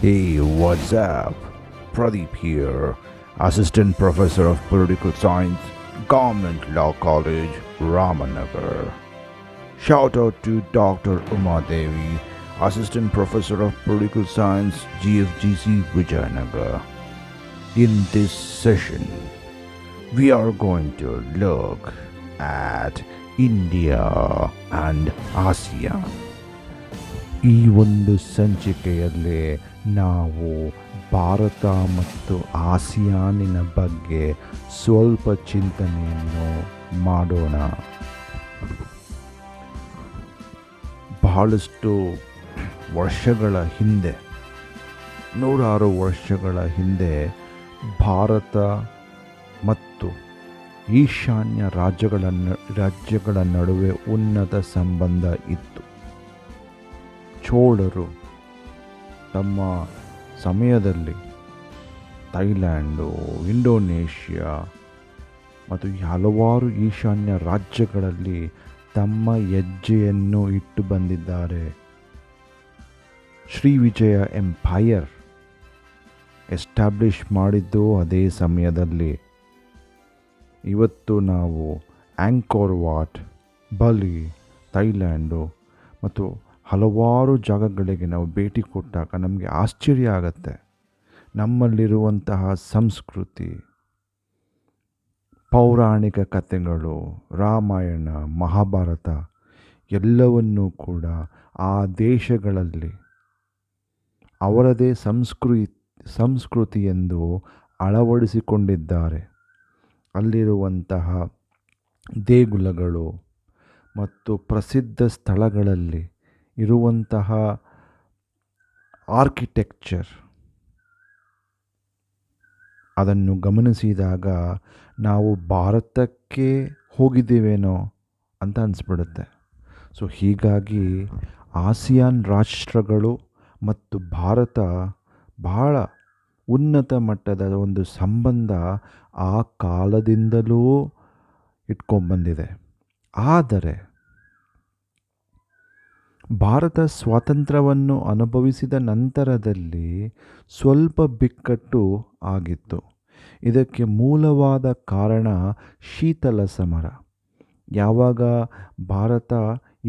Hey, what's up? Pradeep here, Assistant Professor of Political Science, Government Law College, Ramanagar. Shout out to Dr. Uma Devi, Assistant Professor of Political Science, GFGC, Vijayanagar. In this session, we are going to look at India and ASEAN. ಈ ಒಂದು ಸಂಚಿಕೆಯಲ್ಲಿ ನಾವು ಭಾರತ ಮತ್ತು ಆಸಿಯಾನಿನ ಬಗ್ಗೆ ಸ್ವಲ್ಪ ಚಿಂತನೆಯನ್ನು ಮಾಡೋಣ. ಬಹಳಷ್ಟು ವರ್ಷಗಳ ಹಿಂದೆ, ನೂರಾರು ವರ್ಷಗಳ ಹಿಂದೆ ಭಾರತ ಮತ್ತು ಈಶಾನ್ಯ ರಾಜ್ಯಗಳ ನಡುವೆ ಉನ್ನತ ಸಂಬಂಧ ಇತ್ತು. ಚೋಳರು ತಮ್ಮ ಸಮಯದಲ್ಲಿ ಥೈಲ್ಯಾಂಡು, ಇಂಡೋನೇಷ್ಯಾ ಮತ್ತು ಹಲವಾರು ಈಶಾನ್ಯ ರಾಜ್ಯಗಳಲ್ಲಿ ತಮ್ಮ ಹೆಜ್ಜೆಯನ್ನು ಇಟ್ಟು ಬಂದಿದ್ದಾರೆ. ಶ್ರೀವಿಜಯ ಎಂಪೈರ್ ಎಸ್ಟಾಬ್ಲಿಷ್ ಮಾಡಿದ್ದು ಅದೇ ಸಮಯದಲ್ಲಿ. ಇವತ್ತು ನಾವು ಆಂಕೋರ್ ವಾಟ್, ಬಲಿ, ಥೈಲ್ಯಾಂಡು ಮತ್ತು ಹಲವಾರು ಜಾಗಗಳಿಗೆ ನಾವು ಭೇಟಿ ಕೊಟ್ಟಾಗ ನಮಗೆ ಆಶ್ಚರ್ಯ ಆಗುತ್ತೆ. ನಮ್ಮಲ್ಲಿರುವಂತಹ ಸಂಸ್ಕೃತಿ, ಪೌರಾಣಿಕ ಕಥೆಗಳು, ರಾಮಾಯಣ, ಮಹಾಭಾರತ ಎಲ್ಲವನ್ನೂ ಕೂಡ ಆ ದೇಶಗಳಲ್ಲಿ ಅವರದೇ ಸಂಸ್ಕೃತಿ ಎಂದು ಅಳವಡಿಸಿಕೊಂಡಿದ್ದಾರೆ. ಅಲ್ಲಿರುವಂತಹ ದೇಗುಲಗಳು ಮತ್ತು ಪ್ರಸಿದ್ಧ ಸ್ಥಳಗಳಲ್ಲಿ ಇರುವಂತಹ ಆರ್ಕಿಟೆಕ್ಚರ್ ಅದನ್ನು ಗಮನಿಸಿದಾಗ ನಾವು ಭಾರತಕ್ಕೆ ಹೋಗಿದ್ದೇವೇನೋ ಅಂತ ಅನಿಸ್ಬಿಡುತ್ತೆ. ಸೊ ಹೀಗಾಗಿ ಆಸಿಯಾನ್ ರಾಷ್ಟ್ರಗಳು ಮತ್ತು ಭಾರತ ಬಹಳ ಉನ್ನತ ಮಟ್ಟದ ಒಂದು ಸಂಬಂಧ ಆ ಕಾಲದಿಂದಲೂ ಇಟ್ಕೊಂಡ್ಬಂದಿದೆ. ಆದರೆ ಭಾರತ ಸ್ವಾತಂತ್ರ್ಯವನ್ನು ಅನುಭವಿಸಿದ ನಂತರದಲ್ಲಿ ಸ್ವಲ್ಪ ಬಿಕ್ಕಟ್ಟು ಆಗಿತ್ತು. ಇದಕ್ಕೆ ಮೂಲವಾದ ಕಾರಣ ಶೀತಲ ಸಮರ. ಯಾವಾಗ ಭಾರತ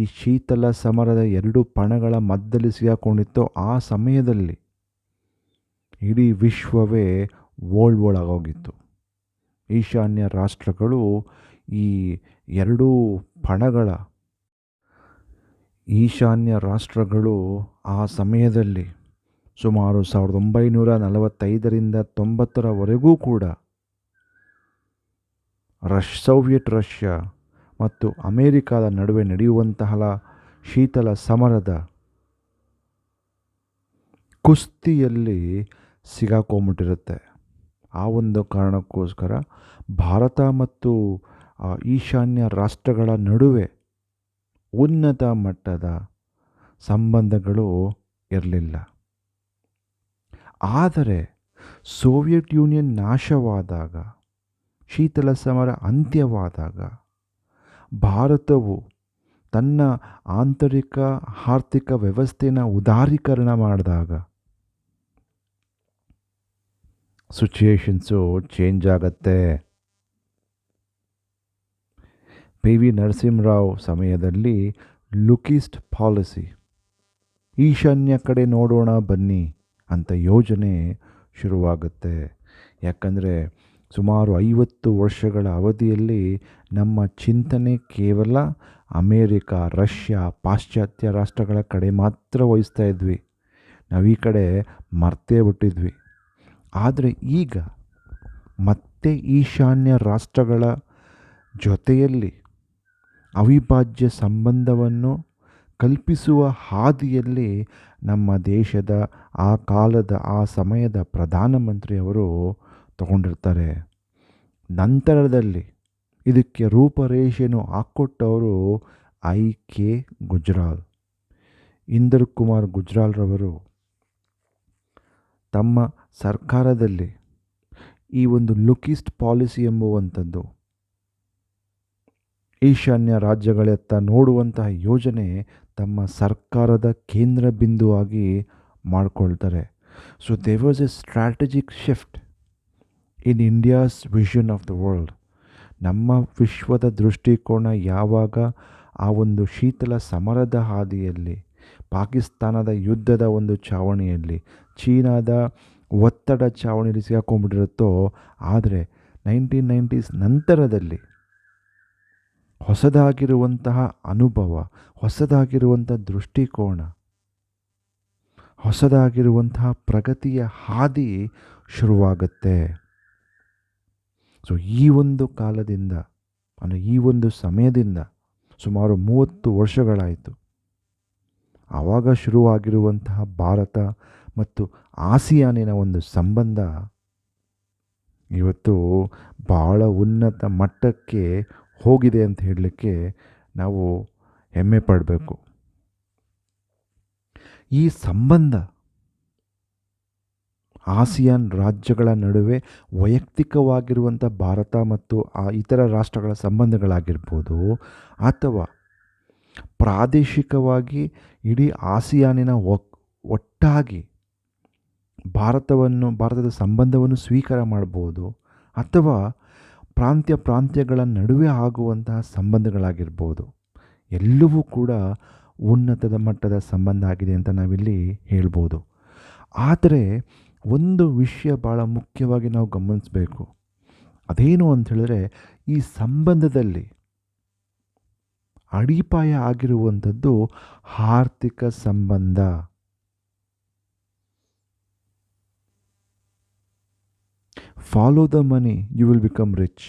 ಈ ಶೀತಲ ಸಮರದ ಎರಡು ಪಣಗಳ ಮಧ್ಯದಲ್ಲಿ ಸಿಗಾಕೊಂಡಿತ್ತೋ ಆ ಸಮಯದಲ್ಲಿ ಇಡೀ ವಿಶ್ವವೇ ಒಳಗೋಗಿತ್ತು. ಈಶಾನ್ಯ ರಾಷ್ಟ್ರಗಳು ಈ ಎರಡೂ ಪಣಗಳ ಆ ಸಮಯದಲ್ಲಿ ಸುಮಾರು 1945ರಿಂದ 90ರವರೆಗೂ ಕೂಡ ಸೋವಿಯತ್ ರಷ್ಯಾ ಮತ್ತು ಅಮೇರಿಕಾದ ನಡುವೆ ನಡೆಯುವಂತಹ ಶೀತಲ ಸಮರದ ಕುಸ್ತಿಯಲ್ಲಿ ಸಿಗಾಕೊಂಬಿಟ್ಟಿರುತ್ತೆ. ಆ ಒಂದು ಕಾರಣಕ್ಕೋಸ್ಕರ ಭಾರತ ಮತ್ತು ಈಶಾನ್ಯ ರಾಷ್ಟ್ರಗಳ ನಡುವೆ ಉನ್ನತ ಮಟ್ಟದ ಸಂಬಂಧಗಳು ಇರಲಿಲ್ಲ. ಆದರೆ ಸೋವಿಯತ್ ಯೂನಿಯನ್ ನಾಶವಾದಾಗ, ಶೀತಲ ಸಮರ ಅಂತ್ಯವಾದಾಗ, ಭಾರತವು ತನ್ನ ಆಂತರಿಕ ಆರ್ಥಿಕ ವ್ಯವಸ್ಥೆಯನ್ನು ಉದಾರೀಕರಣ ಮಾಡಿದಾಗ ಸಿಚುಯೇಷನ್ಸು ಚೇಂಜ್ ಆಗತ್ತೆ. PV ನರಸಿಂಹರಾವ್ ಸಮಯದಲ್ಲಿ ಲುಕಿಸ್ಟ್ ಪಾಲಿಸಿ, ಈಶಾನ್ಯ ಕಡೆ ನೋಡೋಣ ಬನ್ನಿ ಅಂತ ಯೋಜನೆ ಶುರುವಾಗುತ್ತೆ. ಯಾಕಂದರೆ ಸುಮಾರು 50 ವರ್ಷಗಳ ಅವಧಿಯಲ್ಲಿ ನಮ್ಮ ಚಿಂತನೆ ಕೇವಲ ಅಮೇರಿಕಾ, ರಷ್ಯಾ, ಪಾಶ್ಚಾತ್ಯ ರಾಷ್ಟ್ರಗಳ ಕಡೆ ಮಾತ್ರ ವಹಿಸ್ತಾ ಇದ್ವಿ. ನಾವು ಈ ಕಡೆ ಮರ್ತೇ ಬಿಟ್ಟಿದ್ವಿ. ಆದರೆ ಈಗ ಮತ್ತೆ ಈಶಾನ್ಯ ರಾಷ್ಟ್ರಗಳ ಜೊತೆಯಲ್ಲಿ ಅವಿಭಾಜ್ಯ ಸಂಬಂಧವನ್ನು ಕಲ್ಪಿಸುವ ಹಾದಿಯಲ್ಲಿ ನಮ್ಮ ದೇಶದ ಆ ಕಾಲದ ಆ ಸಮಯದ ಪ್ರಧಾನಮಂತ್ರಿಯವರು ತಗೊಂಡಿರ್ತಾರೆ. ನಂತರದಲ್ಲಿ ಇದಕ್ಕೆ ರೂಪರೇಷೆಯನ್ನು ಹಾಕ್ಕೊಟ್ಟವರು IK ಗುಜ್ರಾಲ್, ಇಂದರ್ ಕುಮಾರ್ ಗುಜ್ರಾಲ್ರವರು ತಮ್ಮ ಸರ್ಕಾರದಲ್ಲಿ ಈ ಒಂದು ಲುಕಿಸ್ಟ್ ಪಾಲಿಸಿ ಎಂಬುವಂಥದ್ದು ಈಶಾನ್ಯ ರಾಜ್ಯಗಳತ್ತ ನೋಡುವಂತಹ ಯೋಜನೆ ತಮ್ಮ ಸರ್ಕಾರದ ಕೇಂದ್ರ ಬಿಂದುವಾಗಿ ಮಾಡಿಕೊಳ್ತಾರೆ. So there was a strategic shift in India's vision of the world. ನಮ್ಮ ವಿಶ್ವದ ದೃಷ್ಟಿಕೋನ ಯಾವಾಗ ಆ ಒಂದು ಶೀತಲ ಸಮರದ ಹಾದಿಯಲ್ಲಿ, ಪಾಕಿಸ್ತಾನದ ಯುದ್ಧದ ಒಂದು ಛಾವಣಿಯಲ್ಲಿ, ಚೀನಾದ ಒತ್ತಡ ಛಾವಣಿಯಲ್ಲಿ ಸಿಗಾಕೊಂಡ್ಬಿಟ್ಟಿರುತ್ತೋ, ಆದರೆ 1990s ನಂತರದಲ್ಲಿ ಹೊಸದಾಗಿರುವಂತಹ ಅನುಭವ, ಹೊಸದಾಗಿರುವಂಥ ದೃಷ್ಟಿಕೋನ, ಹೊಸದಾಗಿರುವಂತಹ ಪ್ರಗತಿಯ ಹಾದಿ ಶುರುವಾಗುತ್ತೆ. ಸೊ ಈ ಒಂದು ಕಾಲದಿಂದ, ಅಂದರೆ ಈ ಒಂದು ಸಮಯದಿಂದ ಸುಮಾರು 30 ವರ್ಷಗಳಾಯಿತು. ಆವಾಗ ಶುರುವಾಗಿರುವಂತಹ ಭಾರತ ಮತ್ತು ಆಸಿಯಾನಿನ ಒಂದು ಸಂಬಂಧ ಇವತ್ತು ಭಾಳ ಉನ್ನತ ಮಟ್ಟಕ್ಕೆ ಹೋಗಿದೆ ಅಂತ ಹೇಳಲಿಕ್ಕೆ ನಾವು ಹೆಮ್ಮೆ ಪಡಬೇಕು. ಈ ಸಂಬಂಧ ಆಸಿಯಾನ್ ರಾಜ್ಯಗಳ ನಡುವೆ ವೈಯಕ್ತಿಕವಾಗಿರುವಂಥ ಭಾರತ ಮತ್ತು ಆ ಇತರ ರಾಷ್ಟ್ರಗಳ ಸಂಬಂಧಗಳಾಗಿರ್ಬೋದು, ಅಥವಾ ಪ್ರಾದೇಶಿಕವಾಗಿ ಇಡೀ ಆಸಿಯಾನಿನ ಒಟ್ಟಾಗಿ ಭಾರತದ ಸಂಬಂಧವನ್ನು ಸ್ವೀಕಾರ ಮಾಡ್ಬೋದು, ಅಥವಾ ಪ್ರಾಂತ್ಯಗಳ ನಡುವೆ ಆಗುವಂತಹ ಸಂಬಂಧಗಳಾಗಿರ್ಬೋದು, ಎಲ್ಲವೂ ಕೂಡ ಉನ್ನತದ ಮಟ್ಟದ ಸಂಬಂಧ ಆಗಿದೆ ಅಂತ ನಾವಿಲ್ಲಿ ಹೇಳ್ಬೋದು. ಆದರೆ ಒಂದು ವಿಷಯ ಭಾಳ ಮುಖ್ಯವಾಗಿ ನಾವು ಗಮನಿಸಬೇಕು. ಅದೇನು ಅಂತ ಹೇಳಿದ್ರೆ, ಈ ಸಂಬಂಧದಲ್ಲಿ ಅಡಿಪಾಯ ಆಗಿರುವಂಥದ್ದು ಆರ್ಥಿಕ ಸಂಬಂಧ. Follow the money, you will become rich.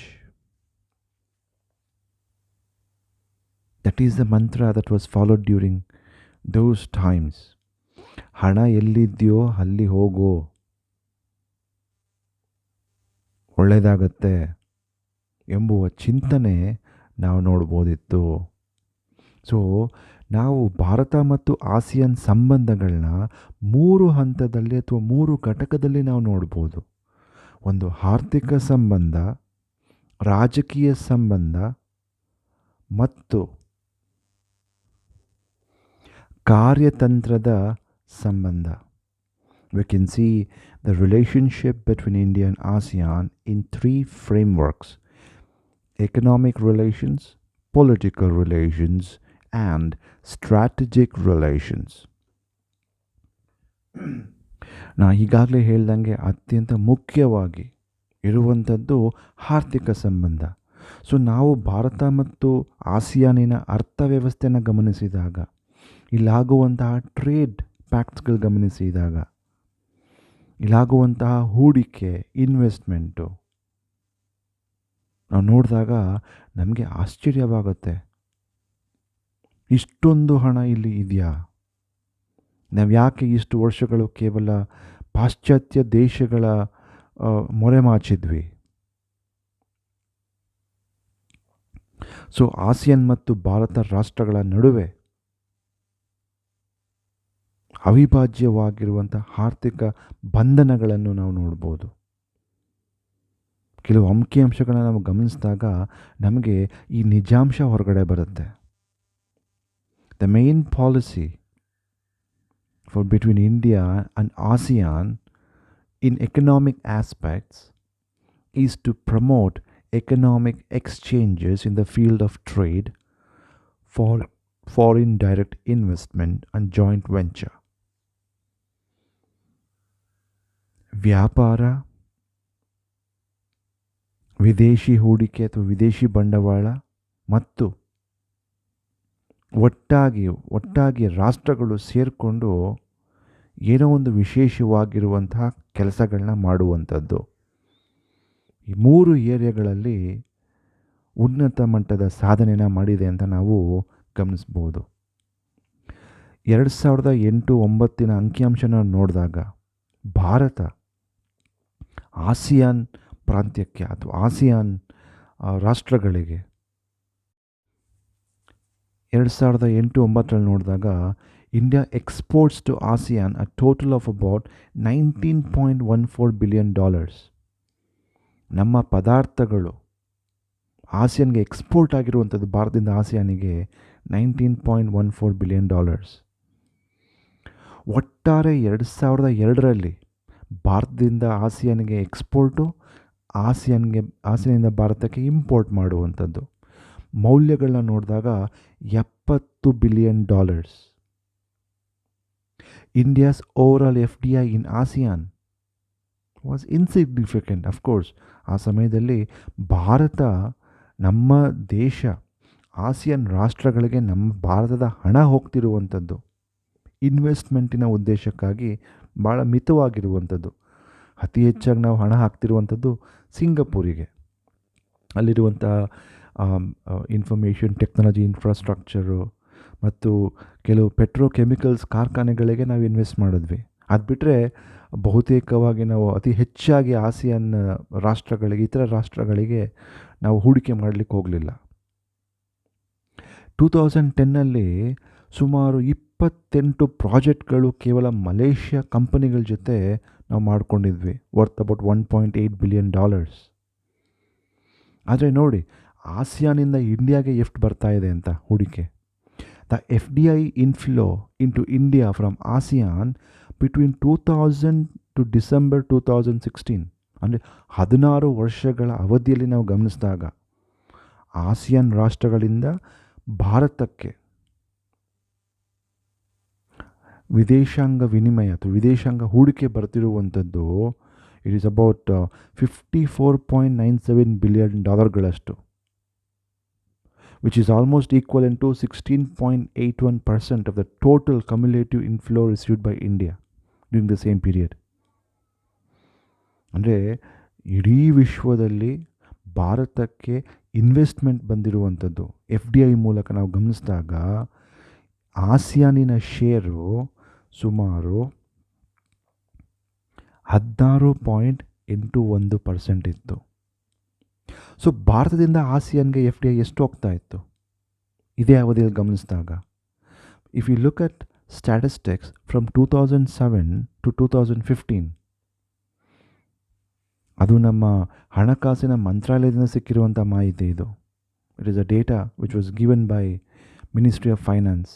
That is the mantra that was followed during those times. ಹಣ ಎಲ್ಲಿದೆಯೋ ಅಲ್ಲಿ ಹೋಗೋ, ಒಳ್ಳೆಯದಾಗತ್ತೆ ಎಂಬುವ ಚಿಂತನೆ ನಾವು ನೋಡ್ಬೋದಿತ್ತು. ಸೊ ನಾವು ಭಾರತ ಮತ್ತು ಆಸಿಯಾನ್ ಸಂಬಂಧಗಳನ್ನ 3 ಹಂತದಲ್ಲಿ ಅಥವಾ 3 ಘಟಕದಲ್ಲಿ ನಾವು ನೋಡ್ಬೋದು. ಒಂದು ಆರ್ಥಿಕ ಸಂಬಂಧ, ರಾಜಕೀಯ ಸಂಬಂಧ ಮತ್ತು ಕಾರ್ಯತಂತ್ರದ ಸಂಬಂಧ. We can see the relationship between India and ASEAN in 3 frameworks: economic relations, political relations, and strategic relations. ನಾ ಈಗಾಗಲೇ ಹೇಳ್ದಂಗೆ ಅತ್ಯಂತ ಮುಖ್ಯವಾಗಿ ಇರುವಂಥದ್ದು ಆರ್ಥಿಕ ಸಂಬಂಧ. ಸೊ ನಾವು ಭಾರತ ಮತ್ತು ಆಸಿಯಾನಿನ ಅರ್ಥವ್ಯವಸ್ಥೆಯನ್ನು ಗಮನಿಸಿದಾಗ, ಇಲ್ಲಾಗುವಂತಹ ಟ್ರೇಡ್ ಪ್ಯಾಕ್ಟ್ಸ್ಗಳು ಗಮನಿಸಿದಾಗ, ಇಲ್ಲಾಗುವಂತಹ ಹೂಡಿಕೆ, ಇನ್ವೆಸ್ಟ್ಮೆಂಟು ನಾವು ನೋಡಿದಾಗ ನಮಗೆ ಆಶ್ಚರ್ಯವಾಗುತ್ತೆ. ಇಷ್ಟೊಂದು ಹಣ ಇಲ್ಲಿ ಇದೆಯಾ? ನಾವು ಯಾಕೆ ಇಷ್ಟು ವರ್ಷಗಳು ಕೇವಲ ಪಾಶ್ಚಾತ್ಯ ದೇಶಗಳ ಮೊರೆ ಮಾಚಿದ್ವಿ? ಸೊ ಆಸಿಯಾನ್ ಮತ್ತು ಭಾರತ ರಾಷ್ಟ್ರಗಳ ನಡುವೆ ಅವಿಭಾಜ್ಯವಾಗಿರುವಂಥ ಆರ್ಥಿಕ ಬಂಧನಗಳನ್ನು ನಾವು ನೋಡ್ಬೋದು. ಕೆಲವು ಅಂಕಿಅಂಶಗಳನ್ನ ನಾವು ಗಮನಿಸಿದಾಗ ನಮಗೆ ಈ ನಿಜಾಂಶ ಹೊರಗಡೆ ಬರುತ್ತೆ. The main policy between India and ASEAN in economic aspects is to promote economic exchanges in the field of trade, foreign direct investment and joint venture. ವ್ಯಾಪಾರ, ವಿದೇಶಿ ಹೂಡಿಕೆ ಅಥವಾ ವಿದೇಶಿ ಬಂಡವಾಳ ಮತ್ತು ಒಟ್ಟಾಗಿ ರಾಷ್ಟ್ರಗಳು ಸೇರಿಕೊಂಡು ಏನೋ ಒಂದು ವಿಶೇಷವಾಗಿರುವಂತಹ ಕೆಲಸಗಳನ್ನ ಮಾಡುವಂಥದ್ದು. ಈ 3 ಏರಿಯಾಗಳಲ್ಲಿ ಉನ್ನತ ಮಟ್ಟದ ಸಾಧನೆನ ಮಾಡಿದೆ ಅಂತ ನಾವು ಗಮನಿಸ್ಬೋದು. 2008-9 ಅಂಕಿಅಂಶನ ನೋಡಿದಾಗ ಭಾರತ ಆಸಿಯಾನ್ ಪ್ರಾಂತ್ಯಕ್ಕೆ ಅಥವಾ ಆಸಿಯಾನ್ ರಾಷ್ಟ್ರಗಳಿಗೆ 2008-9 ನೋಡಿದಾಗ India exports to ASEAN a total of about $19.14 billion. ನಮ್ಮ ಪದಾರ್ಥಗಳು ಆಸಿಯಾನ್ಗೆ ಎಕ್ಸ್ಪೋರ್ಟ್ ಆಗಿರುವಂಥದ್ದು ಭಾರತದಿಂದ ಆಸಿಯಾನಿಗೆ $19.14 billion. ಒಟ್ಟಾರೆ 2002ರಲ್ಲಿ ಭಾರತದಿಂದ ಆಸಿಯಾನ್ಗೆ ಎಕ್ಸ್ಪೋರ್ಟು, ಆಸಿಯಾನಿಂದ ಭಾರತಕ್ಕೆ ಇಂಪೋರ್ಟ್ ಮಾಡುವಂಥದ್ದು ಮೌಲ್ಯಗಳನ್ನ ನೋಡಿದಾಗ $70 billion. India's overall FDI in ASEAN was insignificant. Of course ಆ ಸಮಯದಲ್ಲಿ ಭಾರತ, ನಮ್ಮ ದೇಶ, ಆಸಿಯನ್ ರಾಷ್ಟ್ರಗಳಿಗೆ ನಮ್ಮ ಭಾರತದ ಹಣ ಹೋಗ್ತಿರುವಂಥದ್ದು ಇನ್ವೆಸ್ಟ್ಮೆಂಟಿನ ಉದ್ದೇಶಕ್ಕಾಗಿ ಭಾಳ ಮಿತವಾಗಿರುವಂಥದ್ದು. ಅತಿ ಹೆಚ್ಚಾಗಿ ನಾವು ಹಣ ಹಾಕ್ತಿರುವಂಥದ್ದು ಸಿಂಗಪೂರಿಗೆ. ಅಲ್ಲಿರುವಂಥ ಇನ್ಫಾರ್ಮೇಷನ್ ಟೆಕ್ನಾಲಜಿ ಇನ್ಫ್ರಾಸ್ಟ್ರಕ್ಚರು ಮತ್ತು ಕೆಲವು ಪೆಟ್ರೋಕೆಮಿಕಲ್ಸ್ ಕಾರ್ಖಾನೆಗಳಿಗೆ ನಾವು ಇನ್ವೆಸ್ಟ್ ಮಾಡಿದ್ವಿ. ಅದು ಬಿಟ್ಟರೆ ಬಹುತೇಕವಾಗಿ ನಾವು ಅತಿ ಹೆಚ್ಚಾಗಿ ಆಸಿಯಾನ್ ರಾಷ್ಟ್ರಗಳಿಗೆ, ಇತರ ರಾಷ್ಟ್ರಗಳಿಗೆ ನಾವು ಹೂಡಿಕೆ ಮಾಡಲಿಕ್ಕೆ ಹೋಗಲಿಲ್ಲ. 2010ನಲ್ಲಿ ಸುಮಾರು 28 ಪ್ರಾಜೆಕ್ಟ್ಗಳು ಕೇವಲ ಮಲೇಷ್ಯಾ ಕಂಪನಿಗಳ ಜೊತೆ ನಾವು ಮಾಡ್ಕೊಂಡಿದ್ವಿ, ವರ್ತ್ ಅಬೌಟ್ $1.8 ಬಿಲಿಯನ್. ಆದರೆ ನೋಡಿ, ಆಸಿಯಾನಿಂದ ಇಂಡಿಯಾಗೆ ಎಷ್ಟು ಬರ್ತಾ ಇದೆ ಅಂತ ಹೂಡಿಕೆ. The FDI inflow into India from ASEAN between 2000 to December 2016, ಅಂದರೆ 16 ವರ್ಷಗಳ ಅವಧಿಯಲ್ಲಿ ನಾವು ಗಮನಿಸಿದಾಗ ಆಸಿಯಾನ್ ರಾಷ್ಟ್ರಗಳಿಂದ ಭಾರತಕ್ಕೆ ವಿದೇಶಾಂಗ ವಿನಿಮಯ ಅಥವಾ ವಿದೇಶಾಂಗ ಹೂಡಿಕೆ ಬರ್ತಿರುವಂಥದ್ದು it is about $54.97 billion, which is almost equivalent to 16.81% of the total cumulative inflow received by India during the same period. ಅಂದರೆ ಇಡೀ ವಿಶ್ವದಲ್ಲಿ ಭಾರತಕ್ಕೆ ಇನ್ವೆಸ್ಟ್ಮೆಂಟ್ ಬಂದಿರುವಂಥದ್ದು FDI ಮೂಲಕ ನಾವು ಗಮನಿಸಿದಾಗ ಆಸಿಯಾನಿನ ಶೇರು ಸುಮಾರು 16.81% ಇತ್ತು. ಸೊ ಭಾರತದಿಂದ ಆಸಿಯಾನ್ಗೆ FDI ಎಷ್ಟು ಹೋಗ್ತಾ ಇತ್ತು ಇದೇ ಅವಧಿಯಲ್ಲಿ ಗಮನಿಸಿದಾಗ? If you look at statistics from 2007 to 2015, ಅದು ನಮ್ಮ ಹಣಕಾಸಿನ ಮಂತ್ರಾಲಯದಿಂದ ಸಿಕ್ಕಿರುವಂಥ ಮಾಹಿತಿ ಇದು. It is a data which was given by ministry of finance.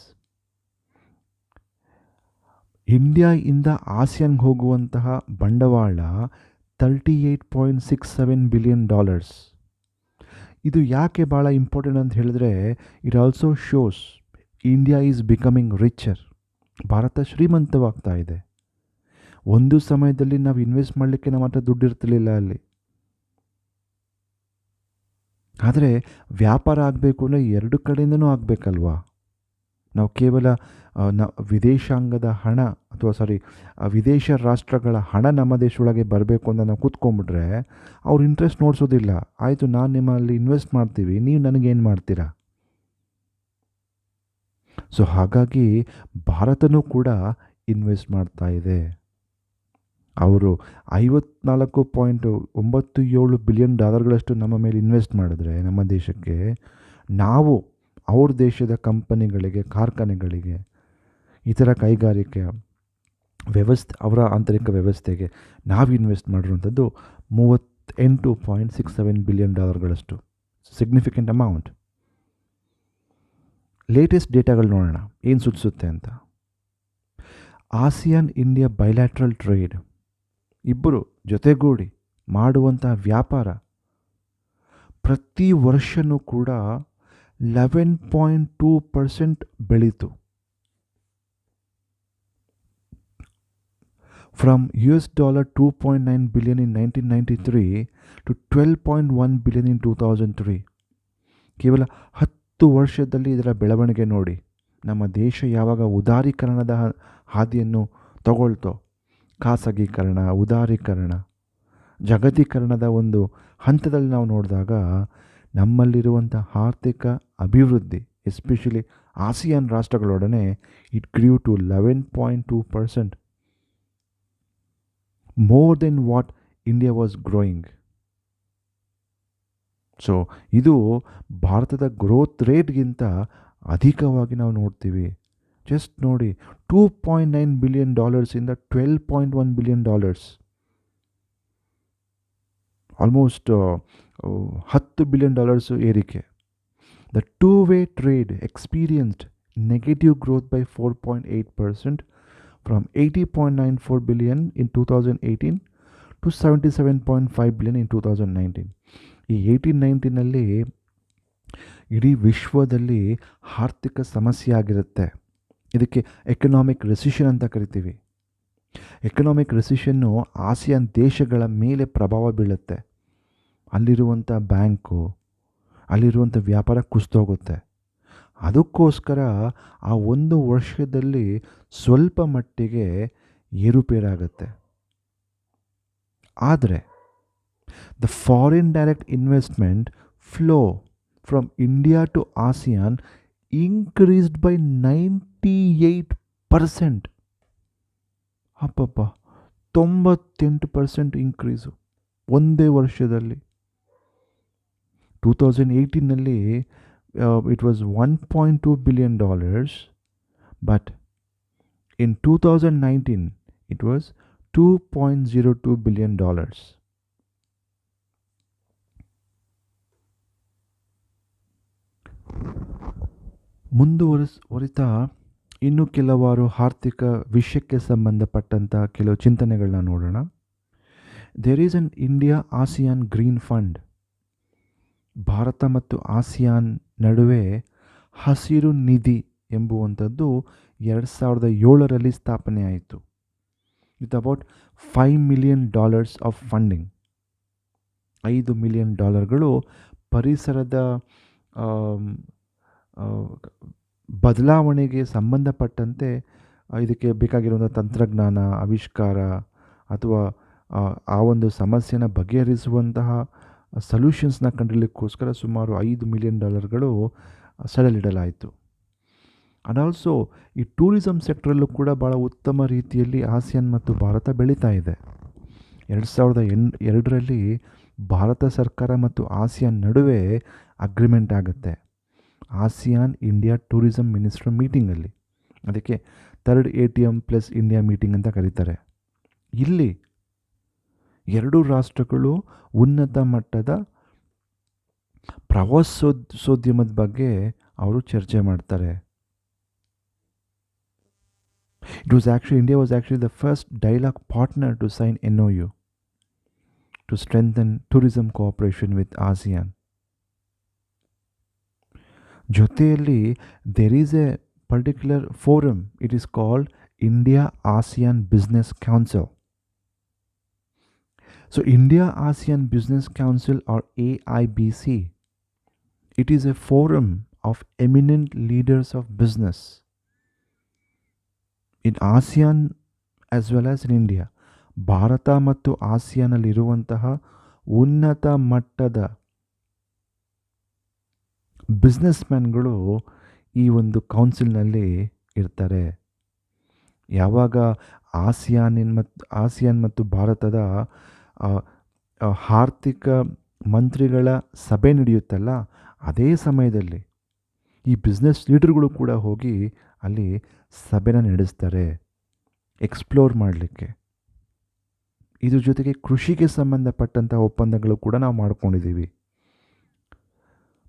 ಇಂಡಿಯಾಯಿಂದ ಆಸಿಯಾನ್ಗೆ ಹೋಗುವಂತಹ ಬಂಡವಾಳ $38.67 ಬಿಲಿಯನ್. ಇದು ಯಾಕೆ ಭಾಳ ಇಂಪಾರ್ಟೆಂಟ್ ಅಂತ ಹೇಳಿದ್ರೆ, it also shows India is becoming richer. Bharat ಶ್ರೀಮಂತವಾಗ್ತಾ ಇದೆ. ಒಂದು ಸಮಯದಲ್ಲಿ ನಾವು ಇನ್ವೆಸ್ಟ್ ಮಾಡಲಿಕ್ಕೆ ನಮ್ಮ ಹತ್ರ ದುಡ್ಡು ಇರ್ತಿರ್ಲಿಲ್ಲ ಅಲ್ಲಿ. ಆದರೆ ವ್ಯಾಪಾರ ಆಗಬೇಕು ಅಂದರೆ ಎರಡು ಕಡೆಯಿಂದನೂ ಆಗಬೇಕಲ್ವಾ? ನಾವು ಕೇವಲ ವಿದೇಶಾಂಗದ ಹಣ ವಿದೇಶ ರಾಷ್ಟ್ರಗಳ ಹಣ ನಮ್ಮ ದೇಶದೊಳಗೆ ಬರಬೇಕು ಅಂತ ನಾವು ಕೂತ್ಕೊಂಡ್ಬಿಟ್ರೆ ಅವ್ರು ಇಂಟ್ರೆಸ್ಟ್ ನೋಡಿಸೋದಿಲ್ಲ. ಆಯಿತು, ನಾನು ನಿಮ್ಮಲ್ಲಿ ಇನ್ವೆಸ್ಟ್ ಮಾಡ್ತೀವಿ, ನೀವು ನನಗೇನು ಮಾಡ್ತೀರಾ? ಸೊ ಹಾಗಾಗಿ ಭಾರತನೂ ಕೂಡ ಇನ್ವೆಸ್ಟ್ ಮಾಡ್ತಾ ಇದೆ. ಅವರು $54.97 ಬಿಲಿಯನ್ ನಮ್ಮ ಮೇಲೆ ಇನ್ವೆಸ್ಟ್ ಮಾಡಿದ್ರೆ ನಮ್ಮ ದೇಶಕ್ಕೆ, ನಾವು ಅವ್ರ ದೇಶದ ಕಂಪನಿಗಳಿಗೆ, ಕಾರ್ಖಾನೆಗಳಿಗೆ, ಇತರ ಕೈಗಾರಿಕೆ ವ್ಯವಸ್ಥೆ, ಅವರ ಆಂತರಿಕ ವ್ಯವಸ್ಥೆಗೆ ನಾವು ಇನ್ವೆಸ್ಟ್ ಮಾಡಿರುವಂಥದ್ದು $38.67 ಬಿಲಿಯನ್. Significant amount. ಲೇಟೆಸ್ಟ್ ಡೇಟಾಗಳು ನೋಡೋಣ ಏನು ಸೂಚಿಸುತ್ತೆ ಅಂತ. ಆಸಿಯಾನ್ ಇಂಡಿಯಾ ಬೈಲ್ಯಾಟ್ರಲ್ ಟ್ರೇಡ್, ಇಬ್ಬರು ಜೊತೆಗೂಡಿ ಮಾಡುವಂಥ ವ್ಯಾಪಾರ ಪ್ರತಿ ವರ್ಷವೂ ಕೂಡ 11.2% ಬೆಳೀತು. From $2.9 billion in 1993 to $12.1 billion in 2003. ಕೇವಲ 10 ವರ್ಷದಲ್ಲಿ ಇದರ ಬೆಳವಣಿಗೆ ನೋಡಿ. ನಮ್ಮ ದೇಶ ಯಾವಾಗ ಉದಾರೀಕರಣದ ಹಾದಿಯನ್ನು ತಗೊಳ್ತೋ, ಖಾಸಗೀಕರಣ, ಉದಾರೀಕರಣ, ಜಾಗತೀಕರಣದ ಒಂದು ಹಂತದಲ್ಲಿ ನಾವು ನೋಡಿದಾಗ ನಮ್ಮಲ್ಲಿರುವಂಥ ಆರ್ಥಿಕ ಅಭಿವೃದ್ಧಿ, ಎಸ್ಪೆಷಲಿ ಆಸಿಯಾನ್ ರಾಷ್ಟ್ರಗಳೊಡನೆ, it grew to 11.2%, more than what India was growing. So ಇದು ಭಾರತದ ಗ್ರೋತ್ ರೇಟ್ಗಿಂತ ಅಧಿಕವಾಗಿ ನಾವು ನೋಡ್ತೀವಿ. ಜಸ್ಟ್ ನೋಡಿ, $2.9 ಬಿಲಿಯನ್ ಇಂದ $12.1 ಬಿಲಿಯನ್, ಆಲ್ಮೋಸ್ಟ್ $10 ಬಿಲಿಯನ್ ಏರಿಕೆ. The two way trade experienced negative growth by 4.8%, from 80.94 billion in 2018 to 77.5 billion in 2019. ಈ 18-19ನಲ್ಲಿ ಇಡೀ ವಿಶ್ವದಲ್ಲಿ ಆರ್ಥಿಕ ಸಮಸ್ಯೆ ಆಗಿರುತ್ತೆ. ಇದಕ್ಕೆ ಎಕನಾಮಿಕ್ ರೆಸಿಷನ್ ಅಂತ ಕರಿತೀವಿ. ಎಕನಾಮಿಕ್ ರೆಸಿಷನ್ನು ಆಸಿಯಾನ್ ದೇಶಗಳ ಮೇಲೆ ಪ್ರಭಾವ ಬೀಳುತ್ತೆ. ಅಲ್ಲಿರುವಂಥ ಬ್ಯಾಂಕು, ಅಲ್ಲಿರುವಂಥ ವ್ಯಾಪಾರ ಕುಸಿದೋಗುತ್ತೆ. ಅದಕ್ಕೋಸ್ಕರ ಆ ಒಂದು ವರ್ಷದಲ್ಲಿ ಸ್ವಲ್ಪ ಮಟ್ಟಿಗೆ ಏರುಪೇರಾಗುತ್ತೆ. ಆದರೆ the foreign direct investment flow from India to ASEAN increased by 98%. ಅಪ್ಪಪ್ಪ, 98% ಇನ್ಕ್ರೀಸು ಒಂದೇ ವರ್ಷದಲ್ಲಿ. 2018ನಲ್ಲಿ it was $1.2 billion, but in 2019 it was $2.02 billion. ಮುಂದುವರಿತಾ ಇನ್ನು ಕೆಲವಾರು ಆರ್ಥಿಕ ವಿಷಯಕ್ಕೆ ಸಂಬಂಧಪಟ್ಟಂಥ ಕೆಲವು ಚಿಂತನೆಗಳನ್ನ ನೋಡೋಣ. There is an India ASEAN green fund. ಭಾರತ ಮತ್ತು ಆಸಿಯಾನ್ ನಡುವೆ ಹಸಿರು ನಿಧಿ ಎಂಬುವಂಥದ್ದು 2007ರಲ್ಲಿ ಸ್ಥಾಪನೆ ಆಯಿತು. With about $5 million of funding. $5 million ಪರಿಸರದ ಬದಲಾವಣೆಗೆ ಸಂಬಂಧಪಟ್ಟಂತೆ ಇದಕ್ಕೆ ಬೇಕಾಗಿರುವಂಥ ತಂತ್ರಜ್ಞಾನ, ಆವಿಷ್ಕಾರ ಅಥವಾ ಆ ಒಂದು ಸಮಸ್ಯೆನ ಬಗೆಹರಿಸುವಂತಹ ಸೊಲ್ಯೂಷನ್ಸ್ನ ಕಂಡುಹಿಡಿಯಲಿಕ್ಕೋಸ್ಕರ ಸುಮಾರು $5 million ಸೆಳೆಲಿಡಲಾಯಿತು. ಆ್ಯಂಡ್ ಆಲ್ಸೋ ಈ ಟೂರಿಸಂ ಸೆಕ್ಟ್ರಲ್ಲೂ ಕೂಡ ಭಾಳ ಉತ್ತಮ ರೀತಿಯಲ್ಲಿ ಆಸಿಯಾನ್ ಮತ್ತು ಭಾರತ ಬೆಳೀತಾ ಇದೆ. 2002ರಲ್ಲಿ ಭಾರತ ಸರ್ಕಾರ ಮತ್ತು ಆಸಿಯಾನ್ ನಡುವೆ ಅಗ್ರಿಮೆಂಟ್ ಆಗುತ್ತೆ, ಆಸಿಯಾನ್ ಇಂಡಿಯಾ ಟೂರಿಸಂ ಮಿನಿಸ್ಟರ್ ಮೀಟಿಂಗಲ್ಲಿ. ಅದಕ್ಕೆ 3rd ATM plus India meeting ಅಂತ ಕರೀತಾರೆ. ಇಲ್ಲಿ ಎರಡೂ ರಾಷ್ಟ್ರಗಳು ಉನ್ನತ ಮಟ್ಟದ ಪ್ರವಾಸೋದ್ಯಮದ ಬಗ್ಗೆ ಅವರು ಚರ್ಚೆ ಮಾಡ್ತಾರೆ. India was actually the first dialogue partner to sign MOU to strengthen tourism cooperation with ASEAN. ಜೊತೆಯಲ್ಲಿ there is a particular forum, it is called India ASEAN Business Council. So India ASEAN Business Council, or AIBC, it is a forum of eminent leaders of business in ASEAN as well as in India. Bharat ಮತ್ತು ಆಸಿಯಾನಲ್ಲಿರುವಂತಹ ಉನ್ನತ ಮಟ್ಟದ ಬಿಸ್ನೆಸ್ಮ್ಯಾನ್ಗಳು ಈ ಒಂದು ಕೌನ್ಸಿಲ್ನಲ್ಲಿ ಇರ್ತಾರೆ. ಯಾವಾಗ ASEAN ಮತ್ತು ಭಾರತದ ಆರ್ಥಿಕ ಮಂತ್ರಿಗಳ ಸಭೆ ನಡೆಯುತ್ತಲ್ಲ, ಅದೇ ಸಮಯದಲ್ಲಿ ಈ ಬಿಸ್ನೆಸ್ ಲೀಡರ್ಗಳು ಕೂಡ ಹೋಗಿ ಅಲ್ಲಿ ಸಭೆನ ನಡೆಸ್ತಾರೆ ಎಕ್ಸ್ಪ್ಲೋರ್ ಮಾಡಲಿಕ್ಕೆ. ಇದ್ರ ಜೊತೆಗೆ ಕೃಷಿಗೆ ಸಂಬಂಧಪಟ್ಟಂಥ ಒಪ್ಪಂದಗಳು ಕೂಡ ನಾವು ಮಾಡ್ಕೊಂಡಿದ್ದೀವಿ.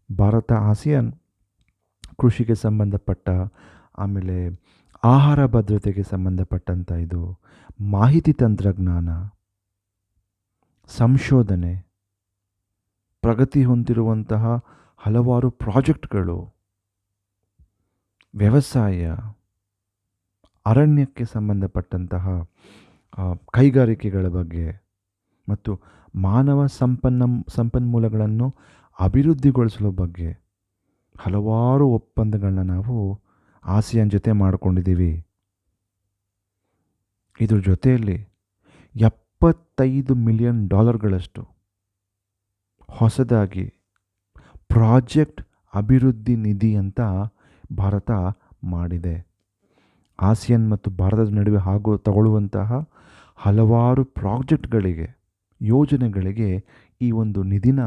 ಭಾರತ ಆಸಿಯಾನ್ ಕೃಷಿಗೆ ಸಂಬಂಧಪಟ್ಟ, ಆಮೇಲೆ ಆಹಾರ ಭದ್ರತೆಗೆ ಸಂಬಂಧಪಟ್ಟಂಥ ಇದು, ಮಾಹಿತಿ ತಂತ್ರಜ್ಞಾನ, ಸಂಶೋಧನೆ, ಪ್ರಗತಿ ಹೊಂದಿರುವಂತಹ ಹಲವಾರು ಪ್ರಾಜೆಕ್ಟ್ಗಳು, ವ್ಯವಸಾಯ, ಅರಣ್ಯಕ್ಕೆ ಸಂಬಂಧಪಟ್ಟಂತಹ ಕೈಗಾರಿಕೆಗಳ ಬಗ್ಗೆ ಮತ್ತು ಮಾನವ ಸಂಪನ್ಮೂಲಗಳನ್ನು ಅಭಿವೃದ್ಧಿಗೊಳಿಸುವ ಬಗ್ಗೆ ಹಲವಾರು ಒಪ್ಪಂದಗಳನ್ನ ನಾವು ಆಸಿಯಾನ್ ಜೊತೆ ಮಾಡಿಕೊಂಡಿದ್ದೀವಿ. ಇದ್ರ ಜೊತೆಯಲ್ಲಿ $75 million ಹೊಸದಾಗಿ ಪ್ರಾಜೆಕ್ಟ್ ಅಭಿವೃದ್ಧಿ ನಿಧಿ ಅಂತ ಭಾರತ ಮಾಡಿದೆ. ಆಸಿಯಾನ್ ಮತ್ತು ಭಾರತದ ನಡುವೆ ತಗೊಳ್ಳುವಂತಹ ಹಲವಾರು ಪ್ರಾಜೆಕ್ಟ್ಗಳಿಗೆ, ಯೋಜನೆಗಳಿಗೆ ಈ ಒಂದು ನಿಧಿನ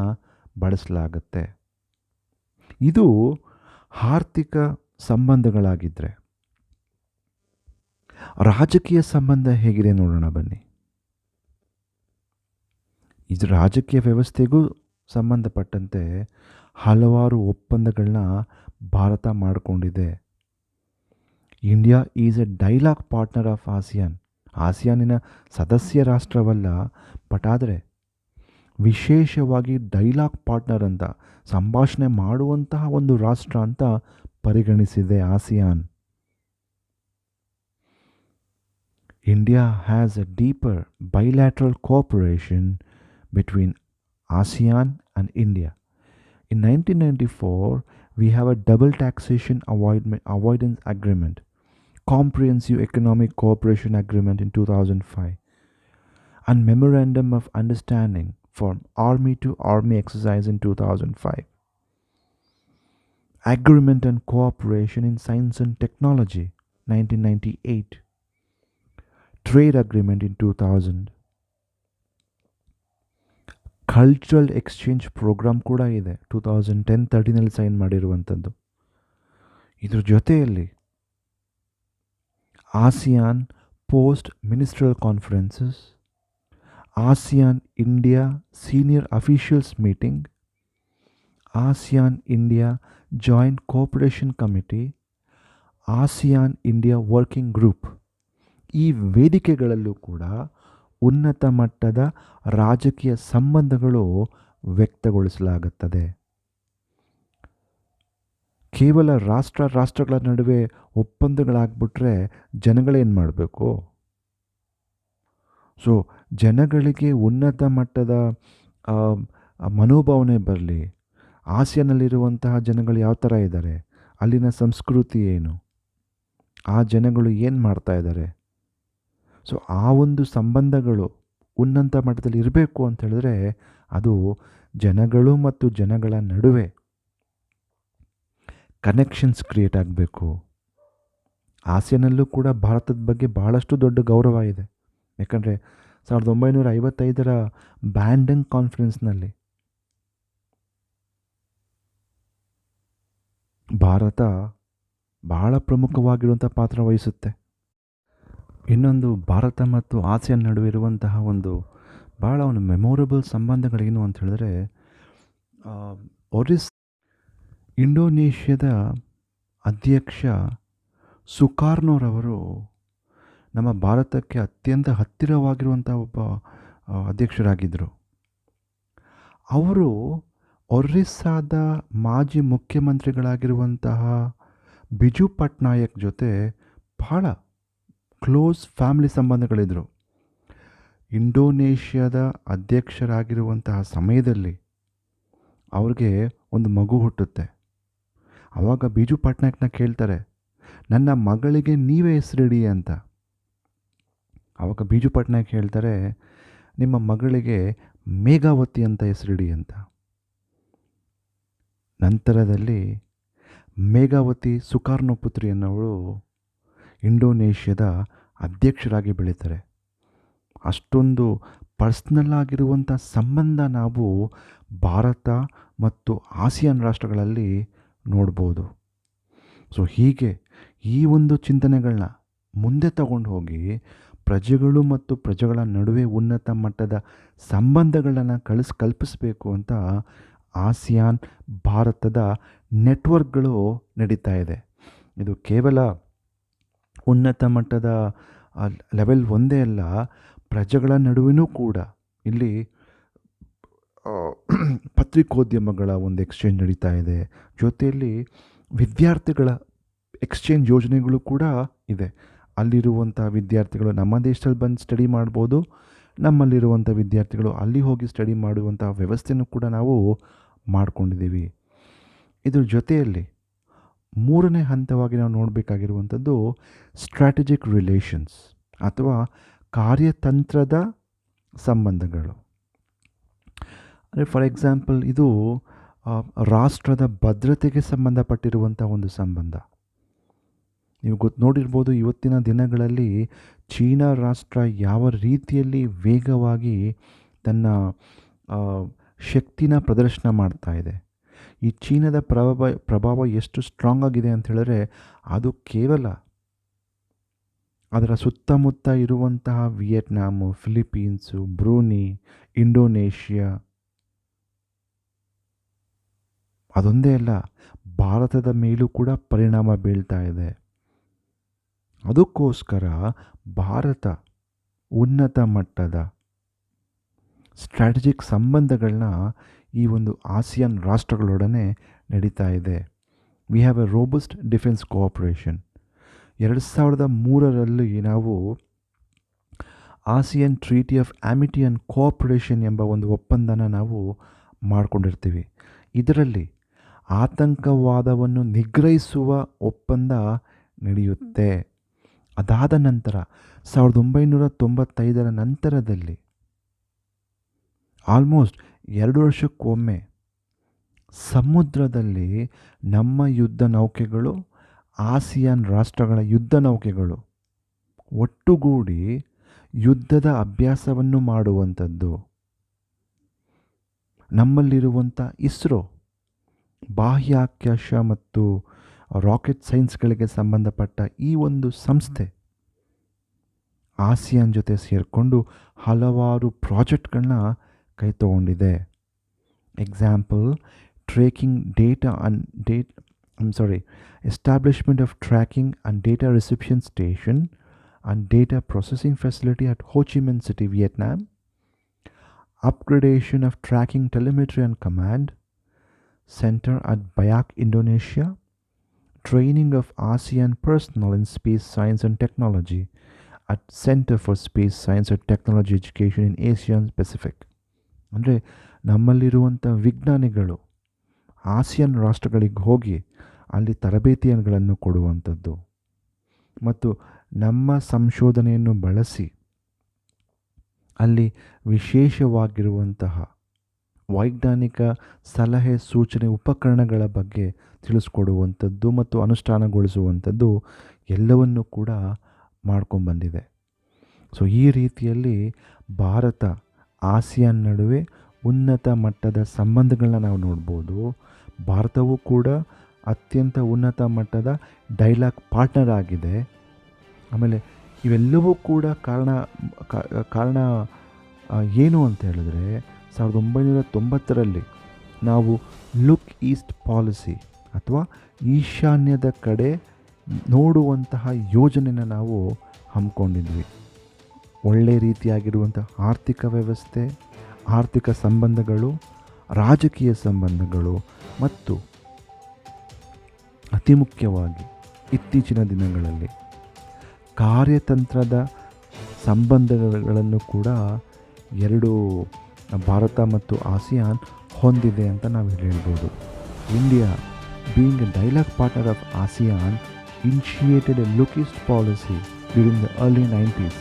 ಬಳಸಲಾಗುತ್ತೆ. ಇದು ಆರ್ಥಿಕ ಸಂಬಂಧಗಳಾಗಿದ್ದರೆ, ರಾಜಕೀಯ ಸಂಬಂಧ ಹೇಗಿದೆ ನೋಡೋಣ ಬನ್ನಿ. ಇದು ರಾಜಕೀಯ ವ್ಯವಸ್ಥೆಗೂ ಸಂಬಂಧಪಟ್ಟಂತೆ ಹಲವಾರು ಒಪ್ಪಂದಗಳನ್ನ ಭಾರತ ಮಾಡಿಕೊಂಡಿದೆ. India is a dialogue partner of ASEAN. ಆಸಿಯಾನಿನ ಸದಸ್ಯ ರಾಷ್ಟ್ರವಲ್ಲ, ಬಟ್ ಆದರೆ ವಿಶೇಷವಾಗಿ ಡೈಲಾಗ್ ಪಾರ್ಟ್ನರ್ ಅಂತ, ಸಂಭಾಷಣೆ ಮಾಡುವಂತಹ ಒಂದು ರಾಷ್ಟ್ರ ಅಂತ ಪರಿಗಣಿಸಿದೆ ASEAN. India has A deeper bilateral cooperation between ASEAN and India. In 1994, we have a double taxation avoidance agreement, comprehensive economic cooperation agreement in 2005, and memorandum of understanding for army to army exercise in 2005. Agreement on cooperation in science and technology 1998. Trade agreement in 2000. Cultural exchange programme ಕೂಡ ಇದೆ, 2010-13 sign ಮಾಡಿರುವಂಥದ್ದು. ಇದ್ರ ಜೊತೆಯಲ್ಲಿ ASEAN post ministerial conferences, ASEAN India senior officials meeting, ASEAN India joint cooperation committee, ASEAN India working group, ಈ ವೇದಿಕೆಗಳಲ್ಲೂ ಕೂಡ ಉನ್ನತ ಮಟ್ಟದ ರಾಜಕೀಯ ಸಂಬಂಧಗಳು ವ್ಯಕ್ತಗೊಳಿಸಲಾಗುತ್ತದೆ. ಕೇವಲ ರಾಷ್ಟ್ರಗಳ ನಡುವೆ ಒಪ್ಪಂದಗಳಾಗ್ಬಿಟ್ರೆ ಜನಗಳೇನು ಮಾಡಬೇಕು? ಸೊ ಜನಗಳಿಗೆ ಉನ್ನತ ಮಟ್ಟದ ಮನೋಭಾವನೆ ಬರಲಿ. ಆಸಿಯಾನಲ್ಲಿರುವಂತಹ ಜನಗಳು ಯಾವ ಥರ ಇದ್ದಾರೆ, ಅಲ್ಲಿನ ಸಂಸ್ಕೃತಿ ಏನು, ಆ ಜನಗಳು ಏನು ಮಾಡ್ತಾ ಇದ್ದಾರೆ, ಸೊ ಆ ಒಂದು ಸಂಬಂಧಗಳು ಉನ್ನತ ಮಟ್ಟದಲ್ಲಿ ಇರಬೇಕು ಅಂತ ಹೇಳಿದ್ರೆ ಅದು ಜನಗಳು ಮತ್ತು ಜನಗಳ ನಡುವೆ ಕನೆಕ್ಷನ್ಸ್ ಕ್ರಿಯೇಟ್ ಆಗಬೇಕು. ಆಸಿಯಾನಲ್ಲೂ ಕೂಡ ಭಾರತದ ಬಗ್ಗೆ ಬಹಳಷ್ಟು ದೊಡ್ಡ ಗೌರವ ಇದೆ. ಯಾಕಂದರೆ 1955 ಬ್ಯಾಂಡಂಗ್ ಕಾನ್ಫರೆನ್ಸ್ನಲ್ಲಿ ಭಾರತ ಬಹಳ ಪ್ರಮುಖವಾಗಿರುವಂಥ ಪಾತ್ರ ವಹಿಸುತ್ತೆ. ಇನ್ನೊಂದು, ಭಾರತ ಮತ್ತು ಆಸಿಯಾನ್ ನಡುವೆ ಇರುವಂತಹ ಒಂದು ಭಾಳ ಒಂದು ಮೆಮೊರೇಬಲ್ ಸಂಬಂಧಗಳೇನು ಅಂತ ಹೇಳಿದ್ರೆ, ಇಂಡೋನೇಷ್ಯಾದ ಅಧ್ಯಕ್ಷ ಸುಕಾರ್ನೋರವರು ನಮ್ಮ ಭಾರತಕ್ಕೆ ಅತ್ಯಂತ ಹತ್ತಿರವಾಗಿರುವಂಥ ಒಬ್ಬ ಅಧ್ಯಕ್ಷರಾಗಿದ್ದರು. ಅವರು ಒರಿಸ್ಸಾದ ಮಾಜಿ ಮುಖ್ಯಮಂತ್ರಿಗಳಾಗಿರುವಂತಹ ಬಿಜು ಪಟ್ನಾಯಕ್ ಜೊತೆ ಬಹಳ ಕ್ಲೋಸ್ ಫ್ಯಾಮಿಲಿ ಸಂಬಂಧಗಳಿದ್ದರು. ಇಂಡೋನೇಷ್ಯಾದ ಅಧ್ಯಕ್ಷರಾಗಿರುವಂತಹ ಸಮಯದಲ್ಲಿ ಅವ್ರಿಗೆ ಒಂದು ಮಗು ಹುಟ್ಟುತ್ತೆ. ಆವಾಗ ಬಿಜು ಪಟ್ನಾಯಕ್ನ ಕೇಳ್ತಾರೆ, ನನ್ನ ಮಗಳಿಗೆ ನೀವೇ ಹೆಸರಿಡಿ ಅಂತ. ಆವಾಗ ಬಿಜು ಪಟ್ನಾಯಕ್ ಹೇಳ್ತಾರೆ, ನಿಮ್ಮ ಮಗಳಿಗೆ ಮೇಘಾವತಿ ಅಂತ ಹೆಸರಿಡಿ ಅಂತ. ನಂತರದಲ್ಲಿ ಮೇಘಾವತಿ ಸುಕಾರ್ನೋ ಪುತ್ರಿ ಅನ್ನೋವಳು ಇಂಡೋನೇಷ್ಯಾದ ಅಧ್ಯಕ್ಷರಾಗಿ ಬೆಳೀತಾರೆ. ಅಷ್ಟೊಂದು ಪರ್ಸ್ನಲ್ ಆಗಿರುವಂಥ ಸಂಬಂಧ ನಾವು ಭಾರತ ಮತ್ತು ಆಸಿಯಾನ್ ರಾಷ್ಟ್ರಗಳಲ್ಲಿ ನೋಡ್ಬೋದು. ಸೊ ಹೀಗೆ ಈ ಒಂದು ಚಿಂತನೆಗಳನ್ನ ಮುಂದೆ ತಗೊಂಡು ಹೋಗಿ ಪ್ರಜೆಗಳು ಮತ್ತು ಪ್ರಜೆಗಳ ನಡುವೆ ಉನ್ನತ ಮಟ್ಟದ ಸಂಬಂಧಗಳನ್ನು ಕಲ್ಪಿಸಬೇಕು ಅಂತ ಆಸಿಯಾನ್ ಭಾರತದ ನೆಟ್ವರ್ಕ್ಗಳು ನಡೀತಾ ಇದೆ. ಇದು ಕೇವಲ ಉನ್ನತ ಮಟ್ಟದ ಲೆವೆಲ್ ಒಂದೇ ಅಲ್ಲ, ಪ್ರಜೆಗಳ ನಡುವೆನೂ ಕೂಡ ಇಲ್ಲಿ ಪತ್ರಿಕೋದ್ಯಮಗಳ ಒಂದು ಎಕ್ಸ್ಚೇಂಜ್ ನಡೀತಾ ಇದೆ. ಜೊತೆಯಲ್ಲಿ ವಿದ್ಯಾರ್ಥಿಗಳ ಎಕ್ಸ್ಚೇಂಜ್ ಯೋಜನೆಗಳು ಕೂಡ ಇದೆ. ಅಲ್ಲಿರುವಂಥ ವಿದ್ಯಾರ್ಥಿಗಳು ನಮ್ಮ ದೇಶದಲ್ಲಿ ಬಂದು ಸ್ಟಡಿ ಮಾಡ್ಬೋದು, ನಮ್ಮಲ್ಲಿರುವಂಥ ವಿದ್ಯಾರ್ಥಿಗಳು ಅಲ್ಲಿ ಹೋಗಿ ಸ್ಟಡಿ ಮಾಡುವಂಥ ವ್ಯವಸ್ಥೆನೂ ಕೂಡ ನಾವು ಮಾಡ್ಕೊಂಡಿದ್ದೀವಿ. ಇದ್ರ ಜೊತೆಯಲ್ಲಿ ಮೂರನೇ ಹಂತವಾಗಿ ನಾವು ನೋಡಬೇಕಾಗಿರುವಂಥದ್ದು ಸ್ಟ್ರಾಟಜಿಕ್ ರಿಲೇಷನ್ಸ್ ಅಥವಾ ಕಾರ್ಯತಂತ್ರದ ಸಂಬಂಧಗಳು. ಅಂದರೆ ಫಾರ್ ಎಕ್ಸಾಂಪಲ್, ಇದು ರಾಷ್ಟ್ರದ ಭದ್ರತೆಗೆ ಸಂಬಂಧಪಟ್ಟಿರುವಂಥ ಒಂದು ಸಂಬಂಧ. ನೀವು ನೋಡಿರ್ಬೋದು, ಇವತ್ತಿನ ದಿನಗಳಲ್ಲಿ ಚೀನಾ ರಾಷ್ಟ್ರ ಯಾವ ರೀತಿಯಲ್ಲಿ ವೇಗವಾಗಿ ತನ್ನ ಶಕ್ತಿನ ಪ್ರದರ್ಶನ ಮಾಡ್ತಾ ಇದೆ. ಈ ಚೀನಾದ ಪ್ರಭಾವ ಎಷ್ಟು ಸ್ಟ್ರಾಂಗ್ ಆಗಿದೆ ಅಂತ ಹೇಳಿದ್ರೆ, ಅದು ಕೇವಲ ಅದರ ಸುತ್ತಮುತ್ತ ಇರುವಂತಹ ವಿಯೆಟ್ನಾಮು, ಫಿಲಿಪೀನ್ಸು, ಬ್ರೂನಿ, ಇಂಡೋನೇಷ್ಯಾ ಅದೊಂದೇ ಅಲ್ಲ, ಭಾರತದ ಮೇಲೂ ಕೂಡ ಪರಿಣಾಮ ಬೀಳ್ತಾ ಇದೆ. ಅದಕ್ಕೋಸ್ಕರ ಭಾರತ ಉನ್ನತ ಮಟ್ಟದ ಸ್ಟ್ರಾಟಜಿಕ್ ಸಂಬಂಧಗಳನ್ನ ಈ ಒಂದು ಆಸಿಯಾನ್ ರಾಷ್ಟ್ರಗಳೊಡನೆ ನಡೀತಾ ಇದೆ. We have a robust defence cooperation. 2003ರಲ್ಲಿ ನಾವು ASEAN treaty of amity and cooperation ಎಂಬ ಒಂದು ಒಪ್ಪಂದನ ನಾವು ಮಾಡಿಕೊಂಡಿರ್ತೀವಿ. ಇದರಲ್ಲಿ ಆತಂಕವಾದವನ್ನು ನಿಗ್ರಹಿಸುವ ಒಪ್ಪಂದ ನಡೆಯುತ್ತೆ. ಅದಾದ ನಂತರ 1995ರ ನಂತರದಲ್ಲಿ ಆಲ್ಮೋಸ್ಟ್ 2 ವರ್ಷಕ್ಕೊಮ್ಮೆ ಸಮುದ್ರದಲ್ಲಿ ನಮ್ಮ ಯುದ್ಧ ನೌಕೆಗಳು, ಆಸಿಯಾನ್ ರಾಷ್ಟ್ರಗಳ ಯುದ್ಧ ನೌಕೆಗಳು ಒಟ್ಟುಗೂಡಿ ಯುದ್ಧದ ಅಭ್ಯಾಸವನ್ನು ಮಾಡುವಂಥದ್ದು. ನಮ್ಮಲ್ಲಿರುವಂಥ ಇಸ್ರೋ ಬಾಹ್ಯಾಕಾಶ ಮತ್ತು ರಾಕೆಟ್ ಸೈನ್ಸ್ಗಳಿಗೆ ಸಂಬಂಧಪಟ್ಟ ಈ ಒಂದು ಸಂಸ್ಥೆ ಆಸಿಯಾನ್ ಜೊತೆ ಸೇರಿಕೊಂಡು ಹಲವಾರು ಪ್ರಾಜೆಕ್ಟ್ಗಳನ್ನ ಕೈ ತಗೊಂಡಿದೆ. Example, establishment of tracking and data reception station and data processing facility at Ho Chi Minh City, Vietnam. Upgradation of tracking telemetry and command center at Biak, Indonesia. Training of ASEAN personnel in space science and technology at Center for Space Science and Technology Education in Asian Pacific. ಅಂದರೆ ನಮ್ಮಲ್ಲಿರುವಂಥ ವಿಜ್ಞಾನಿಗಳು ASEAN ರಾಷ್ಟ್ರಗಳಿಗೆ ಹೋಗಿ ಅಲ್ಲಿ ತರಬೇತಿಗಳನ್ನು ಕೊಡುವಂಥದ್ದು ಮತ್ತು ನಮ್ಮ ಸಂಶೋಧನೆಯನ್ನು ಬಳಸಿ ಅಲ್ಲಿ ವಿಶೇಷವಾಗಿರುವಂತಹ ವೈಜ್ಞಾನಿಕ ಸಲಹೆ ಸೂಚನೆ ಉಪಕರಣಗಳ ಬಗ್ಗೆ ತಿಳಿಸ್ಕೊಡುವಂಥದ್ದು ಮತ್ತು ಅನುಷ್ಠಾನಗೊಳಿಸುವಂಥದ್ದು ಎಲ್ಲವನ್ನೂ ಕೂಡ ಮಾಡ್ಕೊಂಡ್ಬಂದಿದೆ. ಸೊ ಈ ರೀತಿಯಲ್ಲಿ ಭಾರತ ಆಸಿಯಾನ್ ನಡುವೆ ಉನ್ನತ ಮಟ್ಟದ ಸಂಬಂಧಗಳನ್ನ ನಾವು ನೋಡ್ಬೋದು. ಭಾರತವೂ ಕೂಡ ಅತ್ಯಂತ ಉನ್ನತ ಮಟ್ಟದ ಡೈಲಾಗ್ ಪಾರ್ಟ್ನರ್ ಆಗಿದೆ. ಆಮೇಲೆ ಇವೆಲ್ಲವೂ ಕೂಡ ಕಾರಣ ಏನು ಅಂತ ಹೇಳಿದ್ರೆ 1990ರಲ್ಲಿ ನಾವು ಲುಕ್ ಈಸ್ಟ್ ಪಾಲಿಸಿ ಅಥವಾ ಈಶಾನ್ಯದ ಕಡೆ ನೋಡುವಂತಹ ಯೋಜನೆನ ನಾವು ಹಮ್ಮಿಕೊಂಡಿದ್ವಿ. ಒಳ್ಳೆ ರೀತಿಯಾಗಿರುವಂಥ ಆರ್ಥಿಕ ವ್ಯವಸ್ಥೆ, ಆರ್ಥಿಕ ಸಂಬಂಧಗಳು, ರಾಜಕೀಯ ಸಂಬಂಧಗಳು ಮತ್ತು ಅತಿ ಮುಖ್ಯವಾಗಿ ಇತ್ತೀಚಿನ ದಿನಗಳಲ್ಲಿ ಕಾರ್ಯತಂತ್ರದ ಸಂಬಂಧಗಳನ್ನು ಕೂಡ ಎರಡು ಭಾರತ ಮತ್ತು ಆಸಿಯಾನ್ ಹೊಂದಿದೆ ಅಂತ ನಾವು ಹೇಳ್ಬೋದು. India, being A dialogue partner of ASEAN, initiated a look east policy during the early 90s,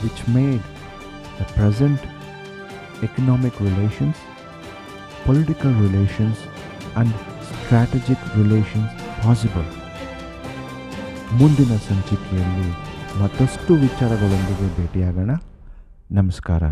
which made the present economic relations, political relations and strategic relations possible. ಮುಂದಿನ ಸಂಚಿಕೆಯಲ್ಲಿ ಮತ್ತಷ್ಟು ವಿಚಾರಗಳೊಂದಿಗೆ ಭೇಟಿಯಾಗೋಣ. ನಮಸ್ಕಾರ.